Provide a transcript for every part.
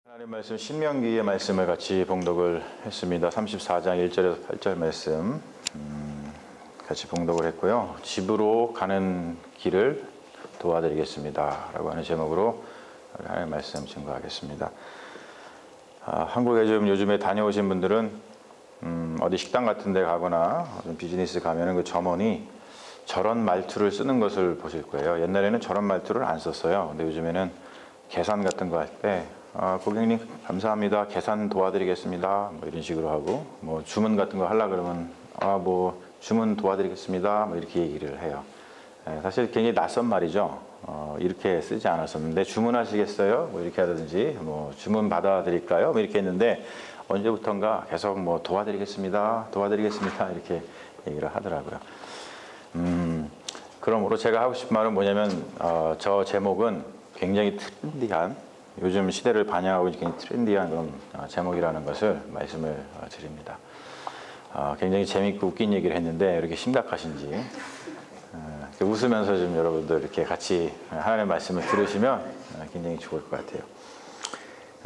하나님 말씀 신명기의 말씀을 같이 봉독을 했습니다. 34장 1절에서 8절 말씀 같이 봉독을 했고요. 집으로 가는 길을 도와드리겠습니다 라고 하는 제목으로 하나님의 말씀 증거하겠습니다. 한국에 요즘에 다녀오신 분들은 어디 식당 같은 데 가거나 어떤 비즈니스 가면은 그 점원이 저런 말투를 쓰는 것을 보실 거예요. 옛날에는 저런 말투를 안 썼어요. 근데 요즘에는 계산 같은 거 할 때 고객님 감사합니다. 계산 도와드리겠습니다. 뭐 이런 식으로 하고, 뭐 주문 같은 거 하려 그러면 뭐 주문 도와드리겠습니다. 뭐 이렇게 얘기를 해요. 사실 굉장히 낯선 말이죠. 이렇게 쓰지 않았었는데 주문하시겠어요? 뭐 이렇게 하든지, 뭐 주문 받아드릴까요? 뭐 이렇게 했는데 언제부턴가 계속 뭐 도와드리겠습니다. 이렇게 얘기를 하더라고요. 그러므로 제가 하고 싶은 말은 뭐냐면 저 제목은 굉장히 트렌디한, 요즘 시대를 반영하고 굉장히 트렌디한 그런 제목이라는 것을 말씀을 드립니다. 굉장히 재밌고 웃긴 얘기를 했는데 왜 이렇게 심각하신지 웃으면서 좀 여러분들 이렇게 같이 하나님의 말씀을 들으시면 굉장히 좋을 것 같아요.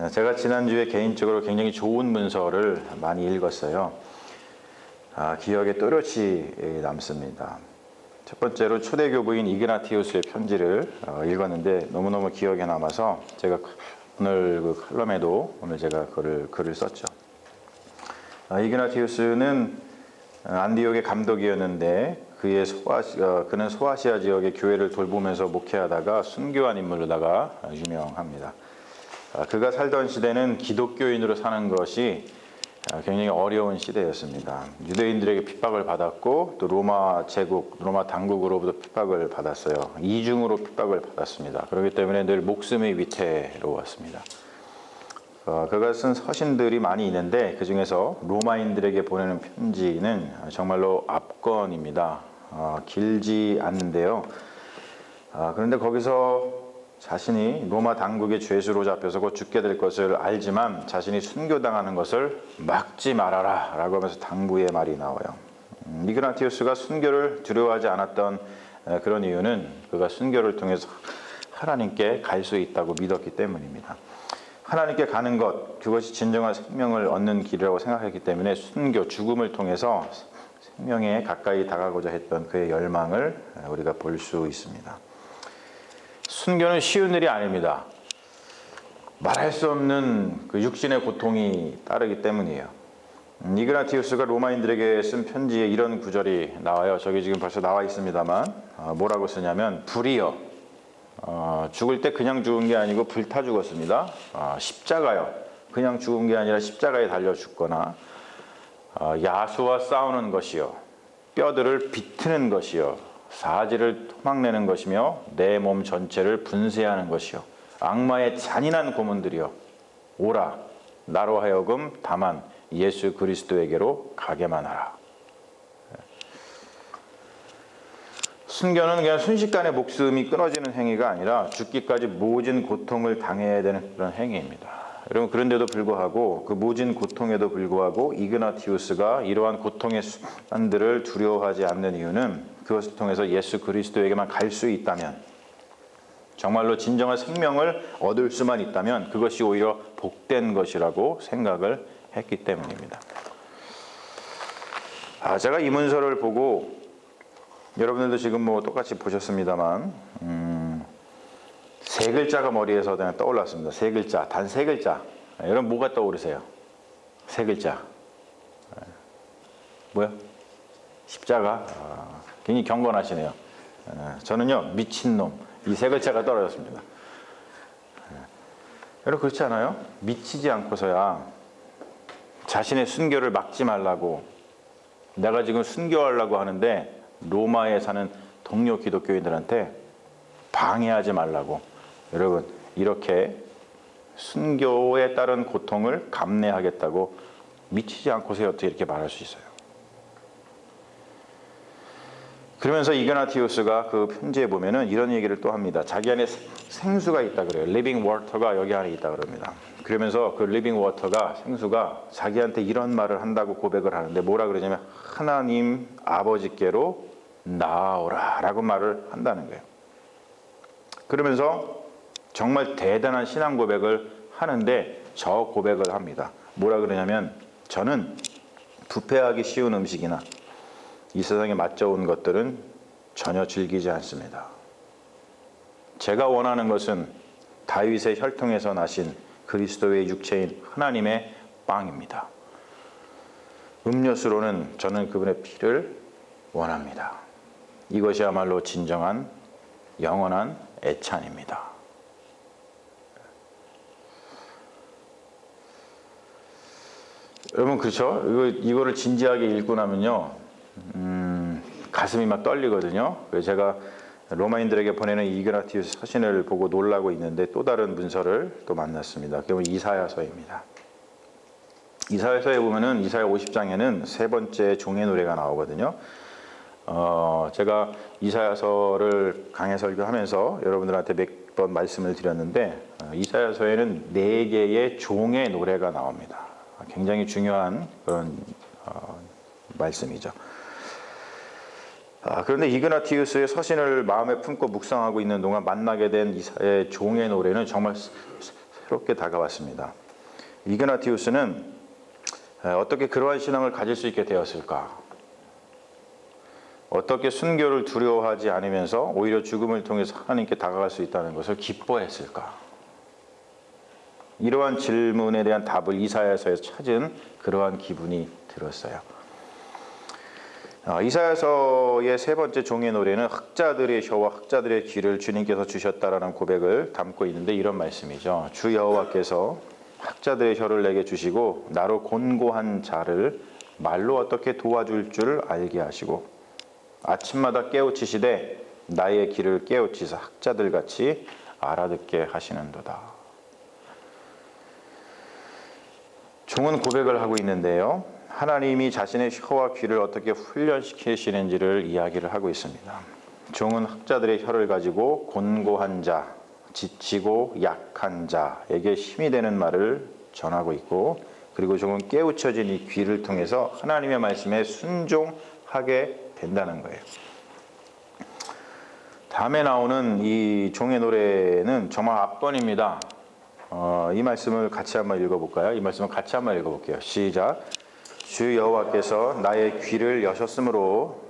제가 지난주에 개인적으로 굉장히 좋은 문서를 많이 읽었어요. 기억에 또렷이 남습니다. 첫 번째로 초대교부인 이그나티우스의 편지를 읽었는데 너무너무 기억에 남아서 제가 오늘 그 칼럼에도 오늘 제가 글을 썼죠. 이그나티우스는 안디옥의 감독이었는데 그는 소아시아 지역의 교회를 돌보면서 목회하다가 순교한 인물로다가 유명합니다. 그가 살던 시대는 기독교인으로 사는 것이 굉장히 어려운 시대였습니다. 유대인들에게 핍박을 받았고 또 로마 당국으로부터 핍박을 받았어요. 이중으로 핍박을 받았습니다. 그렇기 때문에 늘 목숨이 위태로웠습니다. 그가 쓴 서신들이 많이 있는데 그 중에서 로마인들에게 보내는 편지는 정말로 압권입니다. 길지 않는데요. 그런데 거기서 자신이 로마 당국의 죄수로 잡혀서 곧 죽게 될 것을 알지만 자신이 순교당하는 것을 막지 말아라 라고 하면서 당부의 말이 나와요. 이그나티우스가 순교를 두려워하지 않았던 그런 이유는 그가 순교를 통해서 하나님께 갈 수 있다고 믿었기 때문입니다. 하나님께 가는 것, 그것이 진정한 생명을 얻는 길이라고 생각했기 때문에 순교, 죽음을 통해서 생명에 가까이 다가가고자 했던 그의 열망을 우리가 볼 수 있습니다. 순교는 쉬운 일이 아닙니다. 말할 수 없는 그 육신의 고통이 따르기 때문이에요. 이그나티우스가 로마인들에게 쓴 편지에 이런 구절이 나와요. 저기 지금 벌써 나와 있습니다만 뭐라고 쓰냐면 불이여, 죽을 때 그냥 죽은 게 아니고 불타 죽었습니다. 십자가요, 그냥 죽은 게 아니라 십자가에 달려 죽거나 야수와 싸우는 것이요, 뼈들을 비트는 것이요, 사지를 토막내는 것이며 내 몸 전체를 분쇄하는 것이요, 악마의 잔인한 고문들이여 오라, 나로 하여금 다만 예수 그리스도에게로 가게만 하라. 순교는 그냥 순식간에 목숨이 끊어지는 행위가 아니라 죽기까지 모진 고통을 당해야 되는 그런 행위입니다. 여러분, 그런데도 불구하고 그 모진 고통에도 불구하고 이그나티우스가 이러한 고통의 순간들을 두려워하지 않는 이유는 그것을 통해서 예수 그리스도에게만 갈 수 있다면, 정말로 진정한 생명을 얻을 수만 있다면 그것이 오히려 복된 것이라고 생각을 했기 때문입니다. 제가 이 문서를 보고 여러분들도 지금 뭐 똑같이 보셨습니다만 세 글자가 머리에서 그냥 떠올랐습니다. 세 글자, 단 세 글자. 여러분 뭐가 떠오르세요? 세 글자. 뭐요? 십자가. 굉장히 경건하시네요. 저는요, 미친놈. 이 세 글자가 떨어졌습니다. 여러분 그렇지 않아요? 미치지 않고서야 자신의 순교를 막지 말라고, 내가 지금 순교하려고 하는데 로마에 사는 동료 기독교인들한테 방해하지 말라고, 여러분 이렇게 순교에 따른 고통을 감내하겠다고 미치지 않고서 어떻게 이렇게 말할 수 있어요? 그러면서 이그나티우스가 그 편지에 보면은 이런 얘기를 또 합니다. 자기 안에 생수가 있다 그래요. 리빙 워터가 여기 안에 있다 그럽니다. 그러면서 그 리빙 워터가, 생수가 자기한테 이런 말을 한다고 고백을 하는데 뭐라 그러냐면 하나님 아버지께로 나아오라 라고 말을 한다는 거예요. 그러면서 정말 대단한 신앙 고백을 하는데 저 고백을 합니다. 뭐라 그러냐면 저는 부패하기 쉬운 음식이나 이 세상에 맞져온 것들은 전혀 즐기지 않습니다. 제가 원하는 것은 다윗의 혈통에서 나신 그리스도의 육체인 하나님의 빵입니다. 음료수로는 저는 그분의 피를 원합니다. 이것이야말로 진정한 영원한 애찬입니다. 여러분 그렇죠? 이거를 진지하게 읽고 나면요, 가슴이 막 떨리거든요. 그래서 제가 로마인들에게 보내는 이그나티우스 서신을 보고 놀라고 있는데 또 다른 문서를 또 만났습니다. 그건 이사야서입니다. 이사야서에 보면은 이사야 50장에는 세 번째 종의 노래가 나오거든요. 제가 이사야서를 강해 설교하면서 여러분들한테 몇 번 말씀을 드렸는데 이사야서에는 4개의 종의 노래가 나옵니다. 굉장히 중요한 그런 말씀이죠. 그런데 이그나티우스의 서신을 마음에 품고 묵상하고 있는 동안 만나게 된 이사야의 종의 노래는 정말 새롭게 다가왔습니다. 이그나티우스는 어떻게 그러한 신앙을 가질 수 있게 되었을까? 어떻게 순교를 두려워하지 않으면서 오히려 죽음을 통해서 하나님께 다가갈 수 있다는 것을 기뻐했을까? 이러한 질문에 대한 답을 이사야서에서 찾은 그러한 기분이 들었어요. 이사야서의 세 번째 종의 노래는 학자들의 혀와 학자들의 귀를 주님께서 주셨다라는 고백을 담고 있는데 이런 말씀이죠. 주 여호와께서 학자들의 혀를 내게 주시고 나로 곤고한 자를 말로 어떻게 도와줄 줄 알게 하시고 아침마다 깨우치시되 나의 귀를 깨우치사 학자들같이 알아듣게 하시는도다. 종은 고백을 하고 있는데요, 하나님이 자신의 혀와 귀를 어떻게 훈련시키시는지를 이야기를 하고 있습니다. 종은 학자들의 혀를 가지고 곤고한 자, 지치고 약한 자에게 힘이 되는 말을 전하고 있고, 그리고 종은 깨우쳐진 이 귀를 통해서 하나님의 말씀에 순종하게 된다는 거예요. 다음에 나오는 이 종의 노래는 정말 압권입니다. 이 말씀을 같이 한번 읽어볼까요? 이 말씀을 같이 한번 읽어볼게요. 시작. 주 여호와께서 나의 귀를 여셨으므로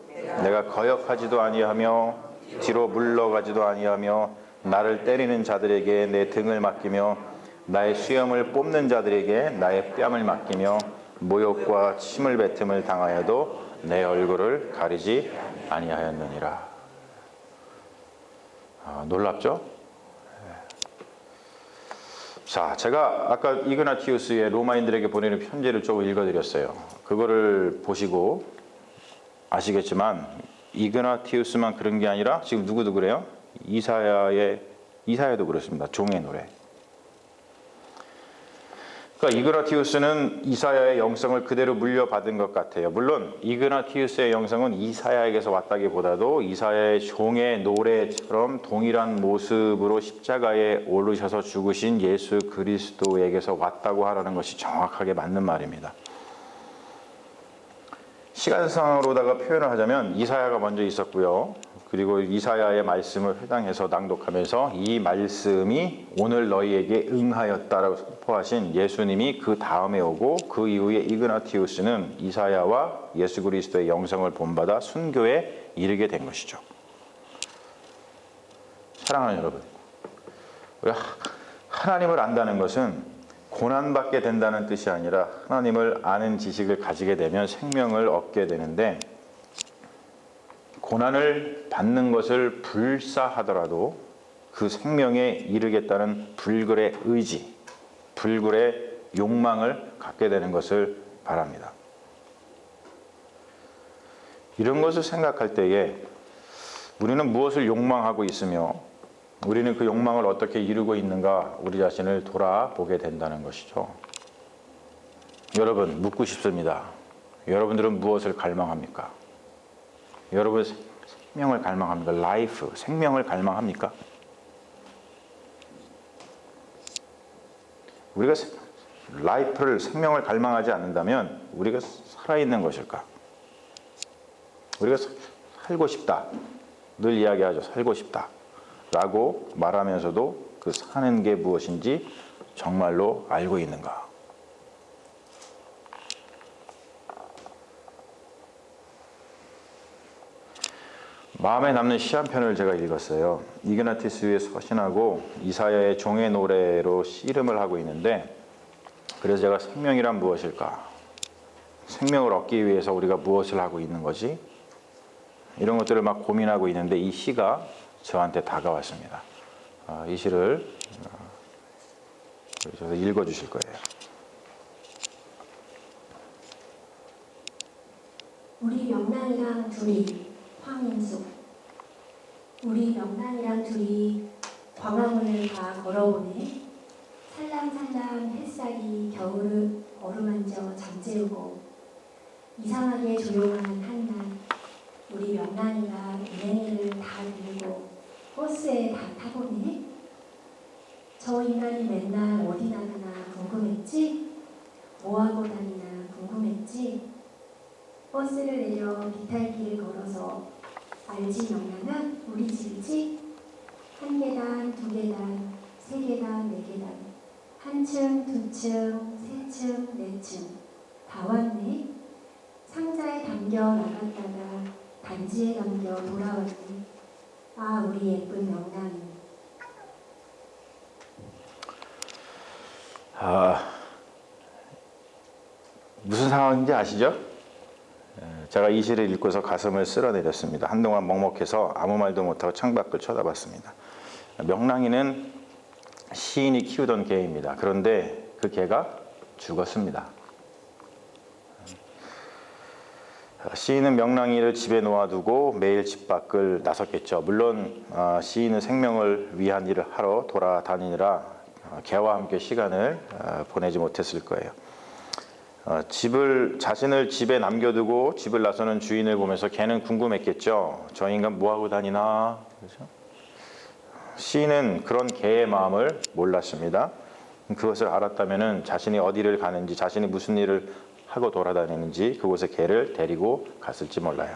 내가 거역하지도 아니하며 뒤로 물러가지도 아니하며 나를 때리는 자들에게 내 등을 맡기며 나의 수염을 뽑는 자들에게 나의 뺨을 맡기며 모욕과 침을 뱉음을 당하여도 내 얼굴을 가리지 아니하였느니라. 놀랍죠? 자, 제가 아까 이그나티우스의 로마인들에게 보내는 편지를 조금 읽어드렸어요. 그거를 보시고 아시겠지만 이그나티우스만 그런 게 아니라 지금 누구도 그래요? 이사야도 그렇습니다. 종의 노래. 그러니까 이그나티우스는 이사야의 영성을 그대로 물려받은 것 같아요. 물론 이그나티우스의 영성은 이사야에게서 왔다기보다도 이사야의 종의 노래처럼 동일한 모습으로 십자가에 오르셔서 죽으신 예수 그리스도에게서 왔다고 하라는 것이 정확하게 맞는 말입니다. 시간상으로다가 표현을 하자면 이사야가 먼저 있었고요. 그리고 이사야의 말씀을 회당해서 낭독하면서 이 말씀이 오늘 너희에게 응하였다라고 선포하신 예수님이 그 다음에 오고, 그 이후에 이그나티우스는 이사야와 예수 그리스도의 영성을 본받아 순교에 이르게 된 것이죠. 사랑하는 여러분, 우리가 하나님을 안다는 것은 고난받게 된다는 뜻이 아니라 하나님을 아는 지식을 가지게 되면 생명을 얻게 되는데, 고난을 받는 것을 불사하더라도 그 생명에 이르겠다는 불굴의 의지, 불굴의 욕망을 갖게 되는 것을 바랍니다. 이런 것을 생각할 때에 우리는 무엇을 욕망하고 있으며 우리는 그 욕망을 어떻게 이루고 있는가, 우리 자신을 돌아보게 된다는 것이죠. 여러분, 묻고 싶습니다. 여러분들은 무엇을 갈망합니까? 여러분 생명을 갈망합니까? 라이프, 생명을 갈망합니까? 우리가 라이프를, 생명을 갈망하지 않는다면 우리가 살아있는 것일까? 우리가 살고 싶다, 늘 이야기하죠. 살고 싶다 라고 말하면서도 그 사는 게 무엇인지 정말로 알고 있는가? 마음에 남는 시 한 편을 제가 읽었어요. 이그나티스의 서신하고 이사야의 종의 노래로 씨름을 하고 있는데, 그래서 제가 생명이란 무엇일까? 생명을 얻기 위해서 우리가 무엇을 하고 있는 거지? 이런 것들을 막 고민하고 있는데 이 시가 저한테 다가왔습니다. 이 시를 읽어주실 거예요. 우리 명랑이랑 둘이 황인숙. 우리 명랑이랑 둘이 광화문을 다 걸어오네. 살랑살랑 햇살이 겨울을 어루만져 잠재우고 이상하게 조용한 한낮 우리 명랑이가 은행이를 다 들고 버스에 다 타보네. 저 인간이 맨날 어디 나가나 궁금했지? 뭐하고 다니나 궁금했지? 버스를 내려 비탈길을 걸어서 알지 명랑아? 우리 집이지? 한 계단, 두 계단, 세 계단, 네 계단, 한 층, 두 층, 세 층, 네 층 다 왔네. 상자에 담겨 나갔다가 단지에 담겨 돌아왔네. 아, 우리 예쁜 명랑이. 무슨 상황인지 아시죠? 제가 이 시를 읽고서 가슴을 쓸어내렸습니다. 한동안 먹먹해서 아무 말도 못하고 창밖을 쳐다봤습니다. 명랑이는 시인이 키우던 개입니다. 그런데 그 개가 죽었습니다. 시인은 명랑이를 집에 놓아두고 매일 집 밖을 나섰겠죠. 물론 시인은 생명을 위한 일을 하러 돌아다니느라 개와 함께 시간을 보내지 못했을 거예요. 자신을 집에 남겨두고 집을 나서는 주인을 보면서 개는 궁금했겠죠. 저 인간 뭐하고 다니나? 그렇죠? 시인은 그런 개의 마음을 몰랐습니다. 그것을 알았다면 자신이 어디를 가는지, 자신이 무슨 일을 하고 돌아다니는지 그곳에 개를 데리고 갔을지 몰라요.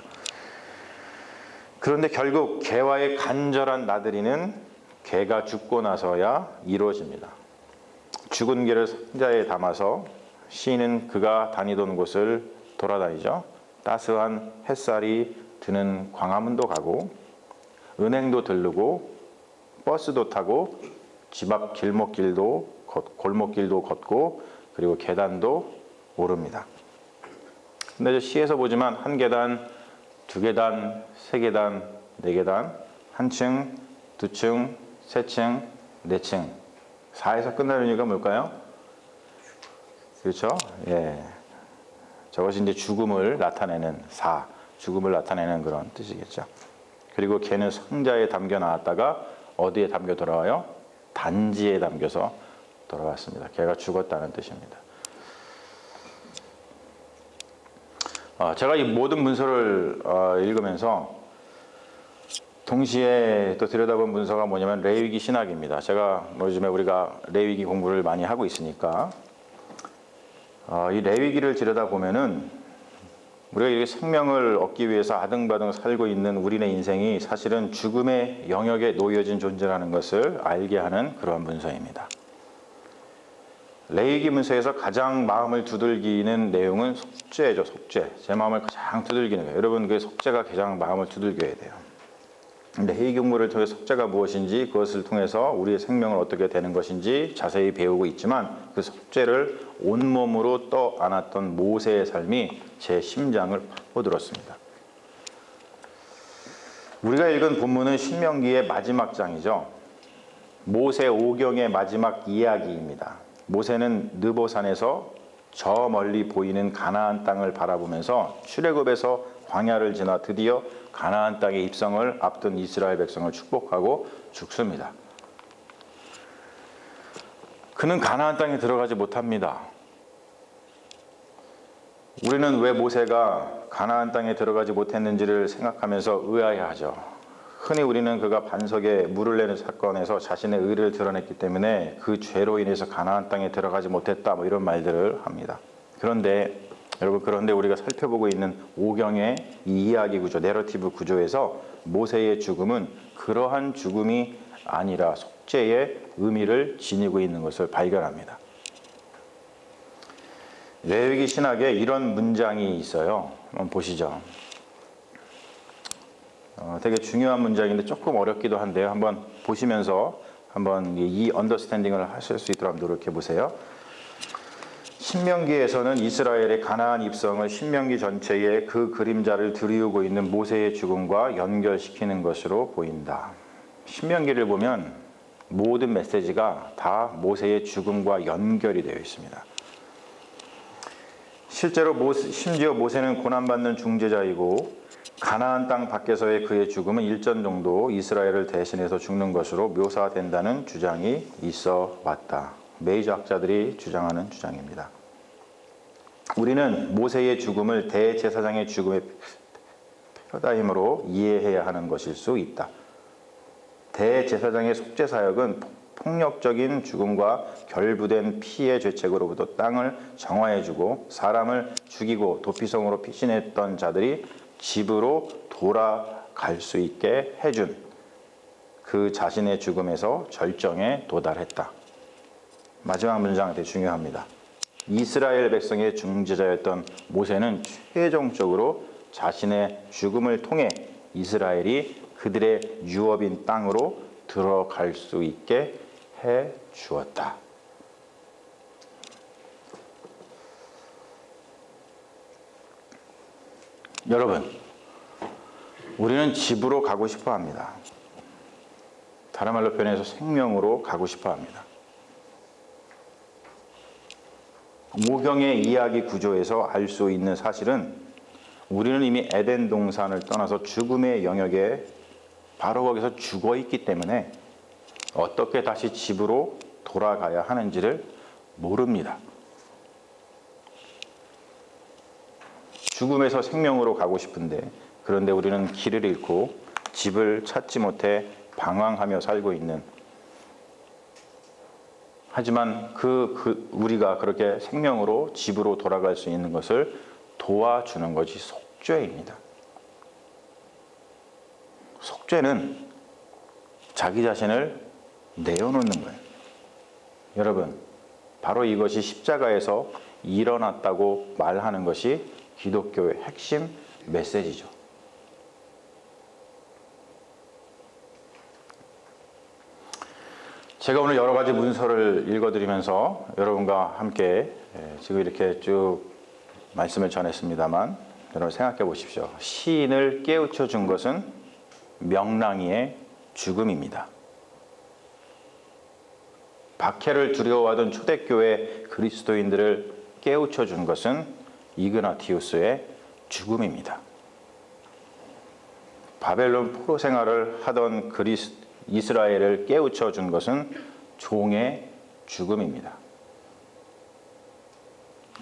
그런데 결국 개와의 간절한 나들이는 개가 죽고 나서야 이루어집니다. 죽은 개를 상자에 담아서 시인은 그가 다니던 곳을 돌아다니죠. 따스한 햇살이 드는 광화문도 가고 은행도 들르고 버스도 타고 집 앞 골목길도 걷고 그리고 계단도 오릅니다. 근데 시에서 보지만 한 계단, 두 계단, 세 계단, 네 계단, 한 층, 두 층, 세 층, 네 층, 4에서 끝나는 이유가 뭘까요? 그렇죠? 예. 저것이 이제 죽음을 나타내는 죽음을 나타내는 그런 뜻이겠죠. 그리고 개는 상자에 담겨 나왔다가 어디에 담겨 돌아와요? 단지에 담겨서 돌아왔습니다. 개가 죽었다는 뜻입니다. 제가 이 모든 문서를 읽으면서 동시에 또 들여다본 문서가 뭐냐면 레위기 신학입니다. 제가 요즘에 우리가 레위기 공부를 많이 하고 있으니까 이 레위기를 들여다보면은 우리가 이렇게 생명을 얻기 위해서 아등바등 살고 있는 우리네 인생이 사실은 죽음의 영역에 놓여진 존재라는 것을 알게 하는 그런 문서입니다. 레위기 문서에서 가장 마음을 두들기는 내용은 속죄죠. 속죄. 제 마음을 가장 두들기는 거예요. 여러분 그 속죄가 가장 마음을 두들겨야 돼요. 레위기 공부를 통해 속죄가 무엇인지 그것을 통해서 우리의 생명을 어떻게 되는 것인지 자세히 배우고 있지만 그 속죄를 온몸으로 떠안았던 모세의 삶이 제 심장을 파고들었습니다. 우리가 읽은 본문은 신명기의 마지막 장이죠. 모세 오경의 마지막 이야기입니다. 모세는 느보산에서 저 멀리 보이는 가나안 땅을 바라보면서 출애굽에서 광야를 지나 드디어 가나안 땅의 입성을 앞둔 이스라엘 백성을 축복하고 죽습니다. 그는 가나안 땅에 들어가지 못합니다. 우리는 왜 모세가 가나안 땅에 들어가지 못했는지를 생각하면서 의아해하죠. 흔히 우리는 그가 반석에 물을 내는 사건에서 자신의 의를 드러냈기 때문에 그 죄로 인해서 가나안 땅에 들어가지 못했다 이런 말들을 합니다. 그런데 여러분, 그런데 우리가 살펴보고 있는 오경의 이 이야기 구조, 내러티브 구조에서 모세의 죽음은 그러한 죽음이 아니라 속죄의 의미를 지니고 있는 것을 발견합니다. 레위기 신학에 이런 문장이 있어요. 한번 보시죠. 되게 중요한 문장인데 조금 어렵기도 한데요. 한번 보시면서 한번 이 언더스탠딩을 하실 수 있도록 노력해 보세요. 신명기에서는 이스라엘의 가나안 입성을 신명기 전체에 그 그림자를 드리우고 있는 모세의 죽음과 연결시키는 것으로 보인다. 신명기를 보면 모든 메시지가 다 모세의 죽음과 연결이 되어 있습니다. 실제로 심지어 모세는 고난받는 중재자이고 가나안 땅 밖에서의 그의 죽음은 일전 정도 이스라엘을 대신해서 죽는 것으로 묘사된다는 주장이 있어 왔다. 메이저 학자들이 주장하는 주장입니다. 우리는 모세의 죽음을 대제사장의 죽음의 패러다임으로 이해해야 하는 것일 수 있다. 대제사장의 속죄 사역은 폭력적인 죽음과 결부된 피의 죄책으로부터 땅을 정화해주고 사람을 죽이고 도피성으로 피신했던 자들이 집으로 돌아갈 수 있게 해준 그 자신의 죽음에서 절정에 도달했다. 마지막 문장 되게 중요합니다. 이스라엘 백성의 중재자였던 모세는 최종적으로 자신의 죽음을 통해 이스라엘이 그들의 유업인 땅으로 들어갈 수 있게 해 주었다. 여러분, 우리는 집으로 가고 싶어 합니다. 다른 말로 표현해서 생명으로 가고 싶어 합니다. 오경의 이야기 구조에서 알 수 있는 사실은 우리는 이미 에덴 동산을 떠나서 죽음의 영역에 바로 거기서 죽어 있기 때문에 어떻게 다시 집으로 돌아가야 하는지를 모릅니다. 죽음에서 생명으로 가고 싶은데 그런데 우리는 길을 잃고 집을 찾지 못해 방황하며 살고 있는, 하지만 우리가 그렇게 생명으로 집으로 돌아갈 수 있는 것을 도와주는 것이 속죄입니다. 속죄는 자기 자신을 내어놓는 거예요. 여러분, 바로 이것이 십자가에서 일어났다고 말하는 것이 기독교의 핵심 메시지죠. 제가 오늘 여러 가지 문서를 읽어드리면서 여러분과 함께 지금 이렇게 쭉 말씀을 전했습니다만, 여러분 생각해 보십시오. 시인을 깨우쳐 준 것은 명랑이의 죽음입니다. 박해를 두려워하던 초대교회 그리스도인들을 깨우쳐 준 것은 이그나티우스의 죽음입니다. 바벨론 포로 생활을 하던 이스라엘을 깨우쳐 준 것은 종의 죽음입니다.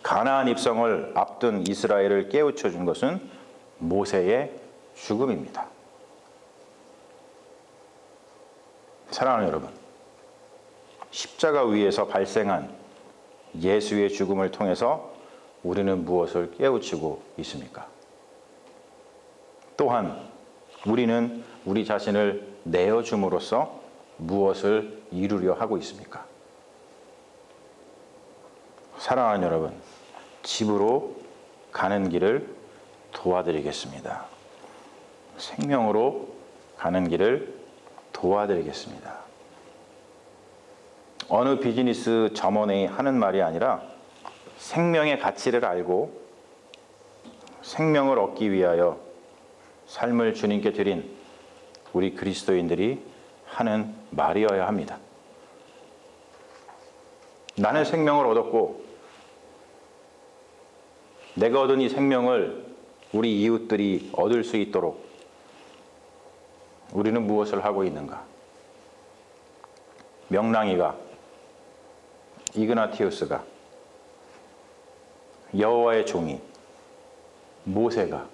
가나안 입성을 앞둔 이스라엘을 깨우쳐 준 것은 모세의 죽음입니다. 사랑하는 여러분, 십자가 위에서 발생한 예수의 죽음을 통해서 우리는 무엇을 깨우치고 있습니까? 또한 우리는 우리 자신을 내어줌으로써 무엇을 이루려 하고 있습니까? 사랑하는 여러분, 집으로 가는 길을 도와드리겠습니다. 생명으로 가는 길을 도와드리겠습니다. 어느 비즈니스 점원이 하는 말이 아니라 생명의 가치를 알고 생명을 얻기 위하여 삶을 주님께 드린 우리 그리스도인들이 하는 말이어야 합니다. 나는 생명을 얻었고 내가 얻은 이 생명을 우리 이웃들이 얻을 수 있도록 우리는 무엇을 하고 있는가? 명랑이가, 이그나티우스가, 여호와의 종이, 모세가,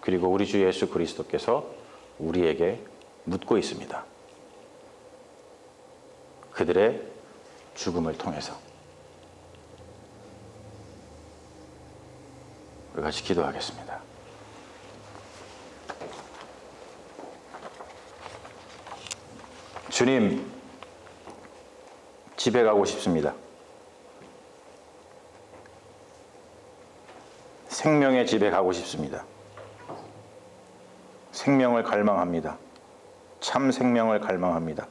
그리고 우리 주 예수 그리스도께서 우리에게 묻고 있습니다. 그들의 죽음을 통해서. 우리 같이 기도하겠습니다. 주님, 집에 가고 싶습니다. 생명의 집에 가고 싶습니다. 생명을 갈망합니다. 참 생명을 갈망합니다.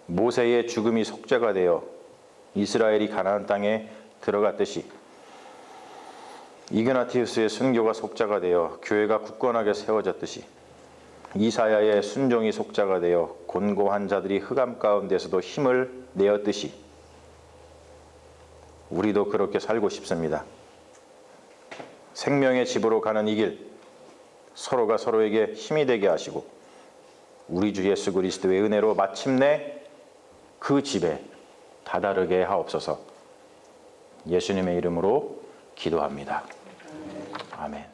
모세의 죽음이 속죄가 되어 이스라엘이 가나안 땅에 들어갔듯이 이그나티우스의 순교가 속죄가 되어 교회가 굳건하게 세워졌듯이 이사야의 순종이 속죄가 되어 곤고한 자들이 흑암 가운데서도 힘을 내었듯이 우리도 그렇게 살고 싶습니다. 생명의 집으로 가는 이 길, 서로가 서로에게 힘이 되게 하시고 우리 주 예수 그리스도의 은혜로 마침내 그 집에 다다르게 하옵소서. 예수님의 이름으로 기도합니다. 아멘.